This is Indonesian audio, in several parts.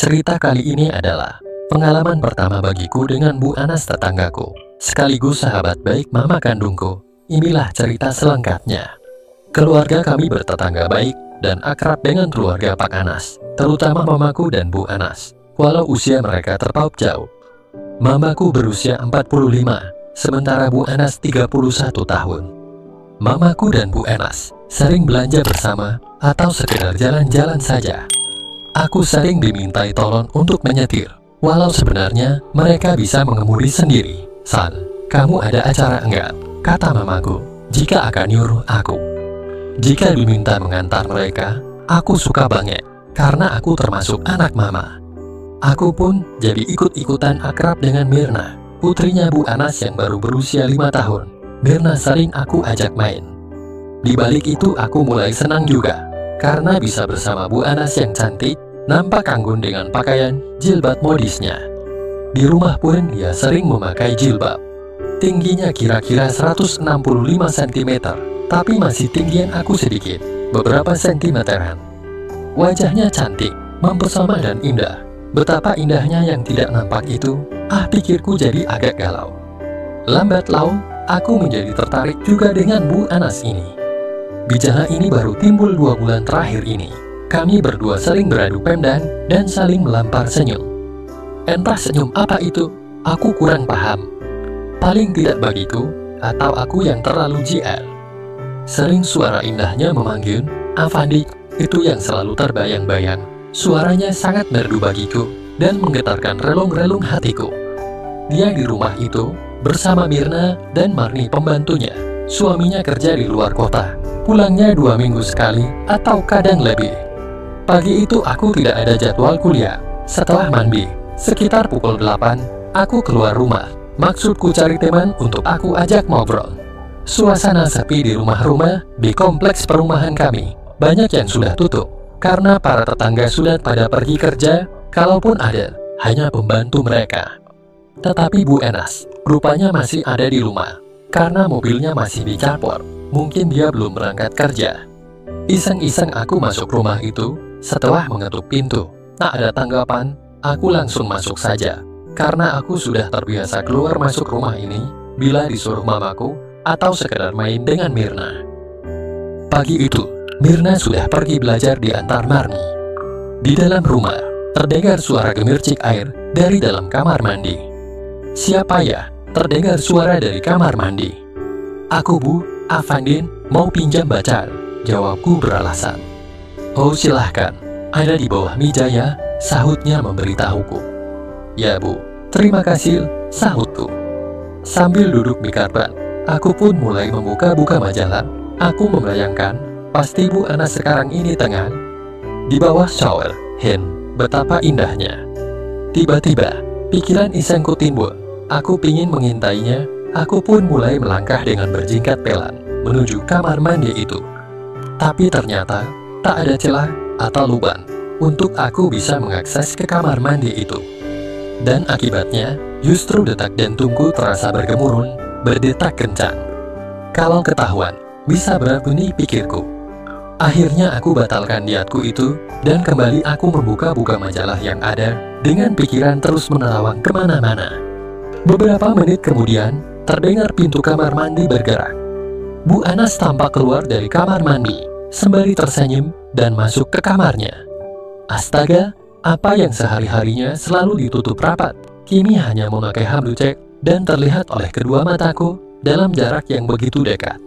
Cerita kali ini adalah pengalaman pertama bagiku dengan Bu Anas tetanggaku, sekaligus sahabat baik mama kandungku. Inilah cerita selengkapnya. Keluarga kami bertetangga baik dan akrab dengan keluarga Pak Anas, terutama mamaku dan Bu Anas, walau usia mereka terpaut jauh. Mamaku berusia 45, sementara Bu Anas 31 tahun. Mamaku dan Bu Anas sering belanja bersama atau sekedar jalan-jalan saja. Aku sering dimintai tolong untuk menyetir, walau sebenarnya mereka bisa mengemudi sendiri. "San, kamu ada acara enggak?" kata mamaku jika akan nyuruh aku. Jika diminta mengantar mereka, aku suka banget karena aku termasuk anak mama. Aku pun jadi ikut-ikutan akrab dengan Mirna, putrinya Bu Anas yang baru berusia 5 tahun. Mirna sering aku ajak main. Di balik itu aku mulai senang juga karena bisa bersama Bu Anas yang cantik, nampak anggun dengan pakaian jilbab modisnya. Di rumah pun dia sering memakai jilbab. Tingginya kira-kira 165 cm, tapi masih tinggian aku sedikit, beberapa sentimeteran. Wajahnya cantik, mempesona dan indah. Betapa indahnya yang tidak nampak itu, pikirku jadi agak galau. Lambat laun, aku menjadi tertarik juga dengan Bu Anas ini. Gejala ini baru timbul 2 bulan terakhir ini. Kami berdua sering beradu pendan dan saling melampar senyum. Entah senyum apa itu, aku kurang paham. Paling tidak bagiku, atau aku yang terlalu JR. Sering suara indahnya memanggil, "Afandi," itu yang selalu terbayang-bayang. Suaranya sangat merdu bagiku dan menggetarkan relung-relung hatiku. Dia di rumah itu bersama Mirna dan Marni pembantunya. Suaminya kerja di luar kota, pulangnya 2 minggu sekali atau kadang lebih. Pagi itu aku tidak ada jadwal kuliah. Setelah mandi, sekitar pukul 8, aku keluar rumah. Maksudku cari teman untuk aku ajak ngobrol. Suasana sepi di rumah-rumah di kompleks perumahan kami. Banyak yang sudah tutup karena para tetangga sudah pada pergi kerja. Kalaupun ada, hanya pembantu mereka. Tetapi Bu Anas rupanya masih ada di rumah karena mobilnya masih dicapor. Mungkin dia belum berangkat kerja. Iseng-iseng aku masuk rumah itu. Setelah mengetuk pintu, tak ada tanggapan, aku langsung masuk saja. Karena aku sudah terbiasa keluar masuk rumah ini bila disuruh mamaku atau sekedar main dengan Mirna. Pagi itu, Mirna sudah pergi belajar di antar Marni. Di dalam rumah, terdengar suara gemercik air dari dalam kamar mandi. "Siapa ya?" terdengar suara dari kamar mandi. "Aku, Bu, Afandin, mau pinjam bacaan," jawabku beralasan. "Oh silahkan, ada di bawah meja ya," sahutnya memberitahuku. "Ya Bu, terima kasih," sahutku. Sambil duduk di karpet, aku pun mulai membuka-buka majalah. Aku membayangkan, pasti Bu Anas sekarang ini tengah di bawah shower. Betapa indahnya. Tiba-tiba, pikiran isengku timbul. Aku pingin mengintainya. Aku pun mulai melangkah dengan berjingkat pelan menuju kamar mandi itu. Tapi ternyata tak ada celah atau lubang untuk aku bisa mengakses ke kamar mandi itu. Dan akibatnya, justru detak jantungku terasa bergemuruh, berdetak kencang. Kalau ketahuan, bisa berbunyi pikirku. Akhirnya aku batalkan niatku itu, dan kembali aku membuka-buka majalah yang ada, dengan pikiran terus menerawang kemana-mana. Beberapa menit kemudian, terdengar pintu kamar mandi bergerak. Bu Anas tampak keluar dari kamar mandi sembari tersenyum dan masuk ke kamarnya. Astaga, apa yang sehari-harinya selalu ditutup rapat, kini hanya memakai hamlucek dan terlihat oleh kedua mataku dalam jarak yang begitu dekat.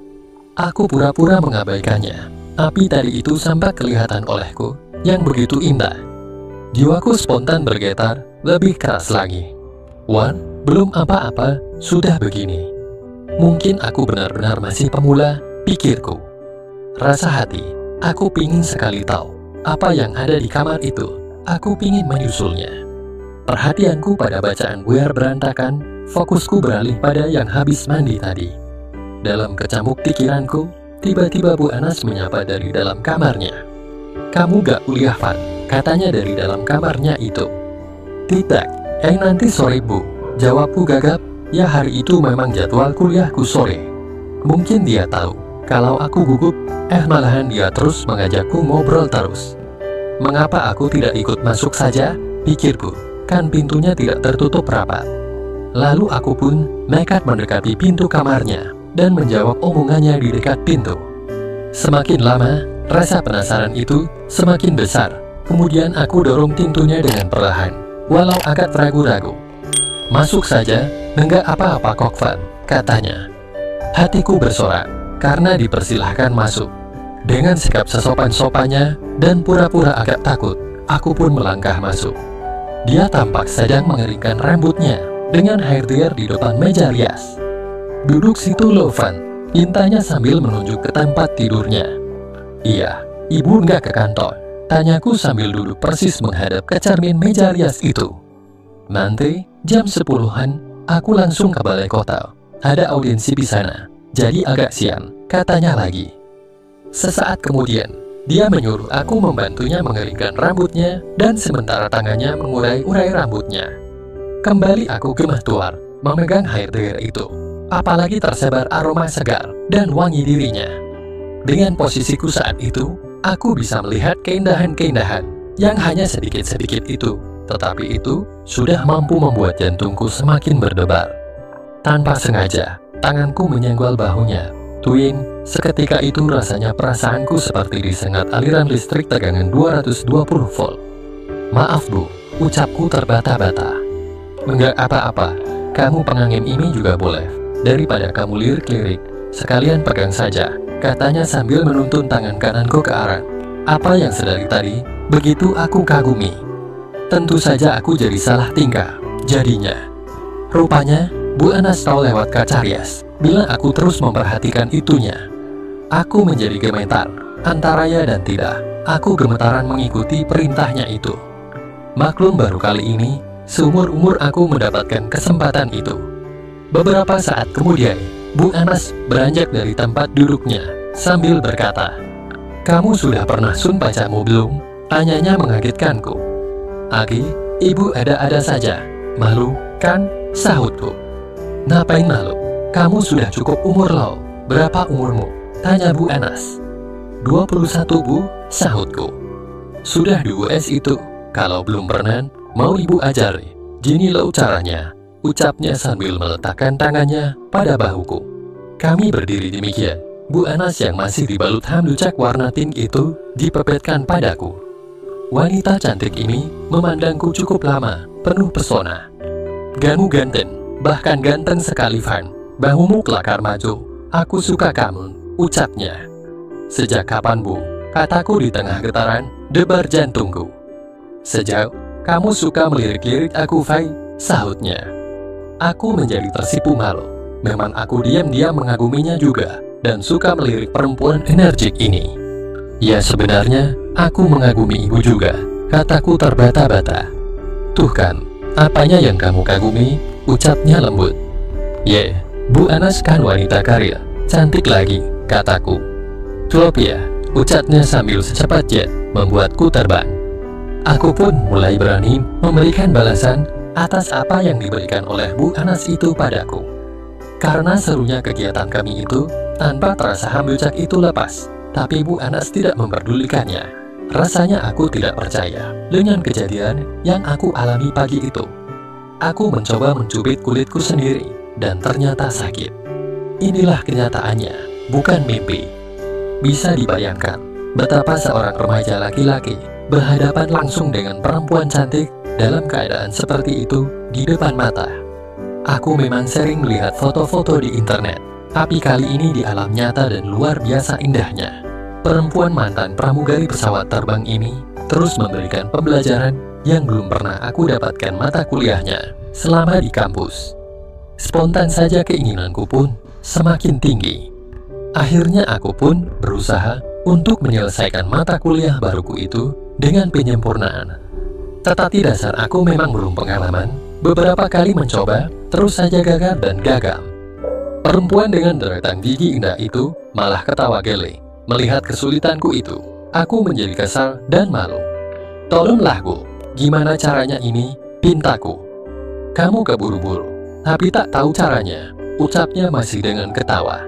Aku pura-pura mengabaikannya, tapi tadi itu sampai kelihatan olehku yang begitu indah. Jiwaku spontan bergetar lebih keras lagi. "Wan, belum apa-apa, sudah begini. Mungkin aku benar-benar masih pemula," pikirku. Rasa hati, aku pingin sekali tahu apa yang ada di kamar itu. Aku pingin menyusulnya. Perhatianku pada bacaan buyar berantakan, fokusku beralih pada yang habis mandi tadi. Dalam kecamuk pikiranku, tiba-tiba Bu Anas menyapa dari dalam kamarnya. "Kamu gak kuliah, Van?" katanya dari dalam kamarnya itu. "Tidak, nanti sore Bu," jawabku gagap. Ya hari itu memang jadwal kuliahku sore. Mungkin dia tahu kalau aku gugup, malahan dia terus mengajakku ngobrol terus. Mengapa aku tidak ikut masuk saja? pikirku, kan pintunya tidak tertutup rapat. Lalu aku pun nekat mendekati pintu kamarnya dan menjawab omongannya di dekat pintu. Semakin lama, rasa penasaran itu semakin besar. Kemudian aku dorong pintunya dengan perlahan, walau agak ragu-ragu. "Masuk saja, enggak apa-apa Kokvan," katanya. Hatiku bersorak karena dipersilahkan masuk. Dengan sikap sesopan-sopannya dan pura-pura agak takut, aku pun melangkah masuk. Dia tampak sedang mengeringkan rambutnya dengan hair dryer di depan meja rias. "Duduk situ Lovan," pintanya sambil menunjuk ke tempat tidurnya. "Iya, ibu nggak ke kantor?" tanyaku sambil duduk persis menghadap ke cermin meja rias itu. "Nanti, jam 10-an, aku langsung ke balai kota. Ada audiensi di sana, jadi agak siang," katanya lagi. Sesaat kemudian, dia menyuruh aku membantunya mengeringkan rambutnya dan sementara tangannya mengurai-urai rambutnya. Kembali aku gemah tuar memegang hair dryer itu, apalagi tersebar aroma segar dan wangi dirinya. Dengan posisiku saat itu, aku bisa melihat keindahan-keindahan yang hanya sedikit-sedikit itu, tetapi itu sudah mampu membuat jantungku semakin berdebar. Tanpa sengaja, tanganku menyenggol bahunya. Tuing, seketika itu rasanya perasaanku seperti disengat aliran listrik tegangan 220 volt. "Maaf Bu," ucapku terbata-bata. "Enggak apa-apa, kamu pengangin ini juga boleh. Daripada kamu lirik-lirik, sekalian pegang saja," katanya sambil menuntun tangan kananku ke arah apa yang sedari tadi begitu aku kagumi. Tentu saja aku jadi salah tingkah jadinya. Rupanya Bu Anas tahu lewat kaca rias bila aku terus memperhatikan itunya. Aku menjadi gemetar antara ya dan tidak. Aku gemetaran mengikuti perintahnya itu. Maklum baru kali ini seumur-umur aku mendapatkan kesempatan itu. Beberapa saat kemudian, Bu Anas beranjak dari tempat duduknya sambil berkata, "Kamu sudah pernah sun pacarmu belum?" tanyanya mengagetkanku. "Agi, ibu ada-ada saja. Malu, kan?" sahutku. "Ngapain malu? Kamu sudah cukup umur loh. Berapa umurmu?" tanya Bu Anas. 21 Bu, sahutku. "Sudah di US itu. Kalau belum pernah, mau ibu ajari. Gini loh caranya," ucapnya sambil meletakkan tangannya pada bahuku. Kami berdiri demikian. Bu Anas yang masih dibalut handuk warna pink itu dipepetkan padaku. Wanita cantik ini memandangku cukup lama, penuh pesona. "Kamu ganteng, bahkan ganteng sekali Van. Bahumu kelakar maju. Aku suka kamu," ucapnya. "Sejak kapan Bu?" kataku di tengah getaran debar jantungku. "Sejak kamu suka melirik-lirik aku Vai," sahutnya. Aku menjadi tersipu malu. Memang aku diam-diam mengaguminya juga dan suka melirik perempuan energik ini. "Ya sebenarnya aku mengagumi ibu juga," kataku terbata-bata. "Tuh kan, apanya yang kamu kagumi?" ucapnya lembut. "Ye, Bu Anas kan wanita kaya, cantik lagi," kataku. "Klop ya," ucapnya sambil secepat jet membuatku terbang. Aku pun mulai berani memberikan balasan atas apa yang diberikan oleh Bu Anas itu padaku. Karena serunya kegiatan kami itu, tanpa terasa hambucak itu lepas, tapi Bu Anas tidak memperdulikannya. Rasanya aku tidak percaya dengan kejadian yang aku alami pagi itu. Aku mencoba mencubit kulitku sendiri, dan ternyata sakit. Inilah kenyataannya, bukan mimpi. Bisa dibayangkan betapa seorang remaja laki-laki berhadapan langsung dengan perempuan cantik dalam keadaan seperti itu di depan mata. Aku memang sering melihat foto-foto di internet, tapi kali ini di alam nyata dan luar biasa indahnya. Perempuan mantan pramugari pesawat terbang ini terus memberikan pembelajaran yang belum pernah aku dapatkan mata kuliahnya selama di kampus. Spontan saja keinginanku pun semakin tinggi. Akhirnya aku pun berusaha untuk menyelesaikan mata kuliah baruku itu dengan penyempurnaan. Tetapi dasar aku memang belum pengalaman. Beberapa kali mencoba, terus saja gagal dan gagal. Perempuan dengan deretan gigi indah itu malah ketawa gele. Melihat kesulitanku itu, aku menjadi kesal dan malu. "Tolonglah Bu, gimana caranya ini?" pintaku. "Kamu keburu-buru, tapi tak tahu caranya," ucapnya masih dengan ketawa.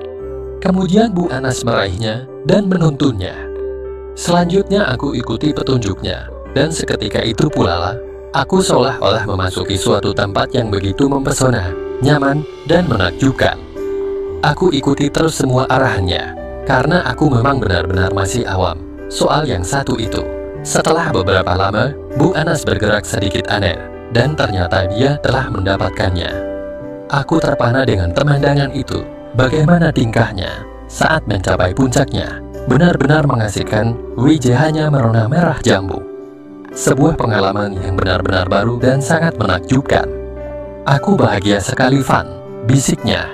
Kemudian Bu Anas meraihnya dan menuntunnya. Selanjutnya aku ikuti petunjuknya, dan seketika itu pula lah, Aku seolah-olah memasuki suatu tempat yang begitu mempesona, nyaman, dan menakjubkan. Aku ikuti terus semua arahannya, karena aku memang benar-benar masih awam soal yang satu itu. Setelah beberapa lama, Bu Anas bergerak sedikit aneh, dan ternyata dia telah mendapatkannya. Aku terpana dengan pemandangan itu. Bagaimana tingkahnya saat mencapai puncaknya, benar-benar mengasihkan, wajahnya merona merah jambu. Sebuah pengalaman yang benar-benar baru dan sangat menakjubkan. Aku bahagia sekali, Van, bisiknya.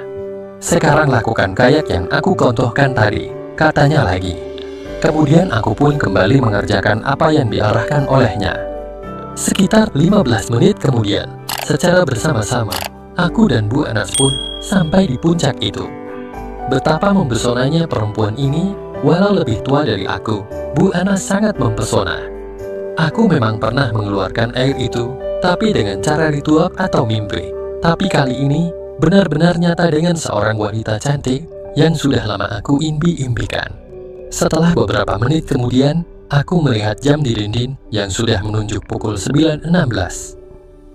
Sekarang lakukan kayak yang aku contohkan tadi, katanya lagi. Kemudian aku pun kembali mengerjakan apa yang diarahkan olehnya. Sekitar 15 menit kemudian, secara bersama-sama, aku dan Bu Anas pun sampai di puncak itu. Betapa mempesonanya perempuan ini, walau lebih tua dari aku, Bu Anas sangat mempesona. Aku memang pernah mengeluarkan air itu, tapi dengan cara ritual atau mimpi. Tapi kali ini, benar-benar nyata dengan seorang wanita cantik yang sudah lama aku impi-impikan. Setelah beberapa menit kemudian, aku melihat jam di dinding yang sudah menunjuk pukul 9.16.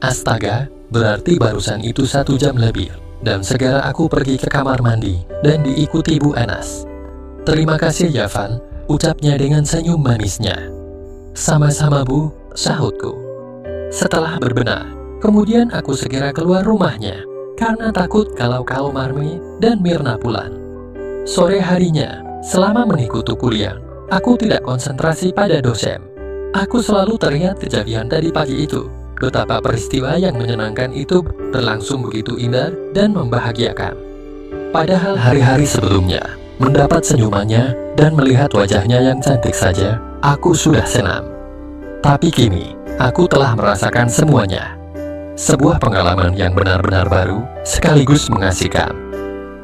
Astaga, berarti barusan itu 1 jam lebih. Dan segera aku pergi ke kamar mandi dan diikuti Bu Anas. Terima kasih ya, Van, ucapnya dengan senyum manisnya. Sama-sama, Bu, sahutku. Setelah berbenah, kemudian aku segera keluar rumahnya karena takut kalau Marmi dan Mirna pulang. Sore harinya, selama mengikuti kuliah, aku tidak konsentrasi pada dosen. Aku selalu teringat kejadian tadi pagi itu. Betapa peristiwa yang menyenangkan itu berlangsung begitu indah dan membahagiakan. Padahal hari-hari sebelumnya, mendapat senyumannya dan melihat wajahnya yang cantik saja, aku sudah senang. Tapi kini, aku telah merasakan semuanya. Sebuah pengalaman yang benar-benar baru, sekaligus mengasihkan.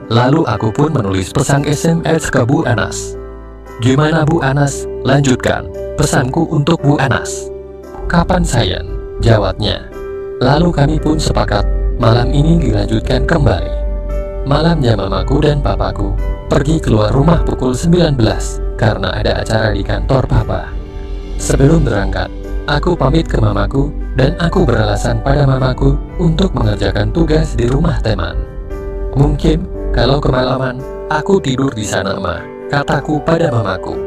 Lalu aku pun menulis pesan SMS ke Bu Anas. Gimana Bu Anas? Lanjutkan pesanku untuk Bu Anas. Kapan sayang? Jawabnya. Lalu kami pun sepakat, malam ini dilanjutkan kembali. Malamnya mamaku dan papaku pergi keluar rumah pukul 19 karena ada acara di kantor papa. Sebelum berangkat, aku pamit ke mamaku dan aku beralasan pada mamaku untuk mengerjakan tugas di rumah teman. Mungkin kalau kemalaman, aku tidur di sana, Ma, kataku pada mamaku.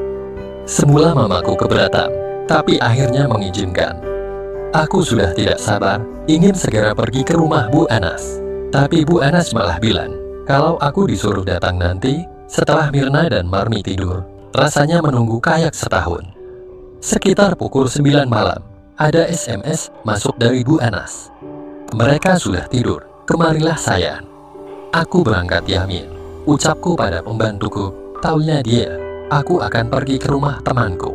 Semula mamaku keberatan, tapi akhirnya mengizinkan. Aku sudah tidak sabar, ingin segera pergi ke rumah Bu Anas. Tapi Bu Anas malah bilang, kalau aku disuruh datang nanti, setelah Mirna dan Marmi tidur, rasanya menunggu kayak setahun. Sekitar pukul 9 malam, ada SMS masuk dari Bu Anas. Mereka sudah tidur, kemarilah sayang. Aku berangkat Yamin, ucapku pada pembantuku, taunya dia, aku akan pergi ke rumah temanku.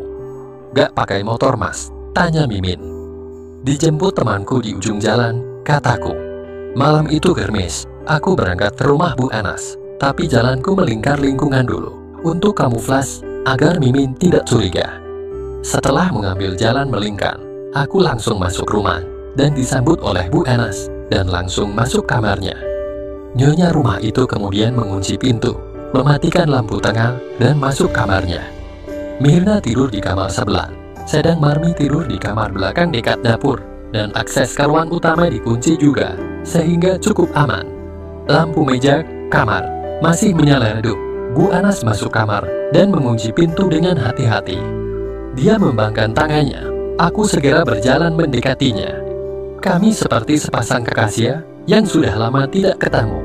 Gak pakai motor, Mas? Tanya Mimin. Dijemput temanku di ujung jalan, kataku. Malam itu germis, aku berangkat ke rumah Bu Anas, tapi jalanku melingkar lingkungan dulu, untuk kamuflas, agar Mimin tidak curiga. Setelah mengambil jalan melingkar, aku langsung masuk rumah, dan disambut oleh Bu Anas, dan langsung masuk kamarnya. Nyonya rumah itu kemudian mengunci pintu, mematikan lampu tengah, dan masuk kamarnya. Mirna tidur di kamar sebelah, sedang Marmi tidur di kamar belakang dekat dapur, dan akses ke ruang utama dikunci juga, sehingga cukup aman. Lampu meja kamar masih menyala redup. Bu Anas masuk kamar dan mengunci pintu dengan hati-hati. Dia membangkang tangannya. Aku segera berjalan mendekatinya. Kami seperti sepasang kekasih yang sudah lama tidak ketemu.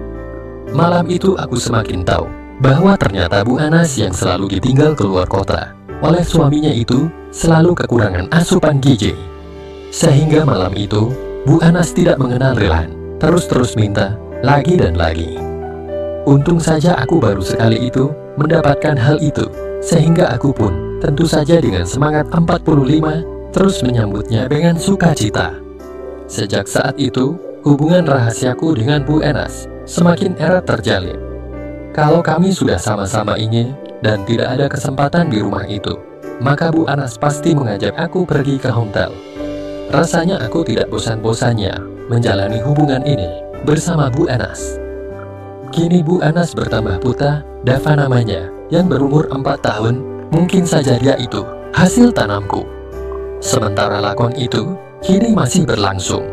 Malam itu aku semakin tahu bahwa ternyata Bu Anas yang selalu ditinggal keluar kota oleh suaminya itu selalu kekurangan asupan gizi. Sehingga malam itu, Bu Anas tidak mengenal relan, terus-terus minta, lagi dan lagi. Untung saja aku baru sekali itu mendapatkan hal itu, sehingga aku pun tentu saja dengan semangat 45 terus menyambutnya dengan sukacita. Sejak saat itu, hubungan rahasiaku dengan Bu Anas semakin erat terjalin. Kalau kami sudah sama-sama ingin dan tidak ada kesempatan di rumah itu, maka Bu Anas pasti mengajak aku pergi ke hotel. Rasanya aku tidak bosan-bosannya menjalani hubungan ini bersama Bu Anas. Kini Bu Anas bertambah putra, Dava namanya, yang berumur 4 tahun, mungkin saja dia itu hasil tanamku. Sementara lakon itu kini masih berlangsung.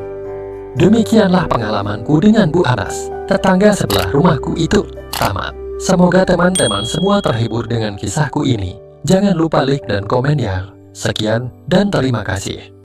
Demikianlah pengalamanku dengan Bu Anas, tetangga sebelah rumahku itu. Tamat. Semoga teman-teman semua terhibur dengan kisahku ini. Jangan lupa like dan komen ya. Sekian dan terima kasih.